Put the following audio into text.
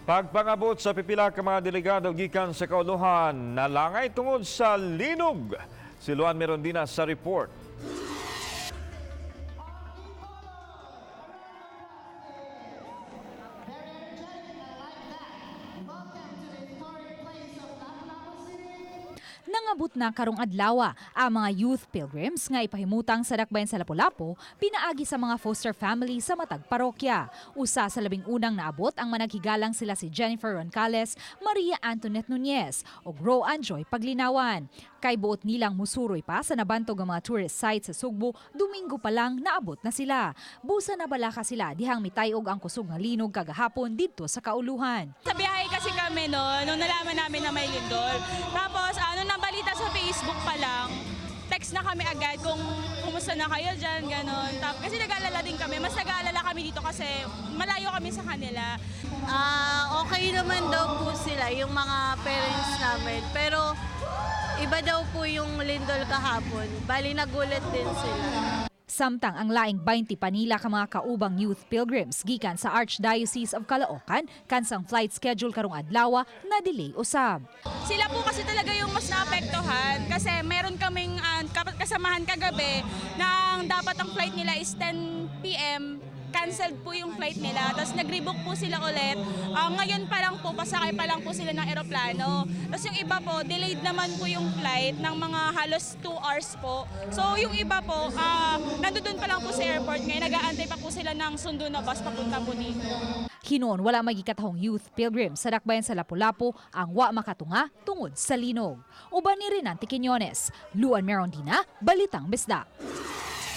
Pagpangabot sa pipila ka mga delegado gikan sa Kaulohan, nalangay tungod sa Linog. Si Luan Merondina sa report. Nangabot na karong adlaw ang mga youth pilgrims nga ipahimutang sa dakbayan sa Lapu-Lapu pinaagi sa mga foster family sa matag parokya. Usa sa labing unang naabot ang managhigalang sila si Jennifer Roncales, Maria Antoinette Nunez ug Roan Joy Paglinawan. Kay buot nilang musuroy pa sa nabantog ang mga tourist sites sa Sugbo, Domingo pa lang naabot na sila. Busa na balaka sila dihang mitayog ang kusog nga linog kagahapon didto sa Kaulohan. Sa biyahe kasi kami nung nalaman namin na may lindol. Tapos nang balita sa Facebook pa lang, text na kami agad kung kumusta na kayo dyan, gano'n. Kasi nag-aalala din kami, mas nag-aalala kami dito kasi malayo kami sa kanila. Okay naman daw po sila, yung mga parents namin. Pero iba daw po yung lindol kahapon. Bali nagulat din sila. Samtang ang laing 20 panila ka mga kaubang youth pilgrims gikan sa Archdiocese of Caloocan kansang flight schedule karong adlaw na delay usab. Sila po kasi talaga yung mas naapektuhan kasi meron kaming kasamahan kagabi na dapat ang flight nila is 10 p.m. Canceled po yung flight nila, tapos nag-rebook po sila ulit. Ngayon pa lang po, pasakay pa lang po sila ng eroplano. Tapos yung iba po, delayed naman po yung flight ng mga halos 2 hours po. So yung iba po, nandoon pa lang po sa airport ngayon, nag-aantay pa po sila ng sundo na bus papunta po dito. Hinoon wala magikatahong youth pilgrim sa dakbayan sa Lapu-Lapu ang wa makatunga tungod sa linog. Uban ni Renante Quiñones, Luan Merondina, Balitang Bisdak.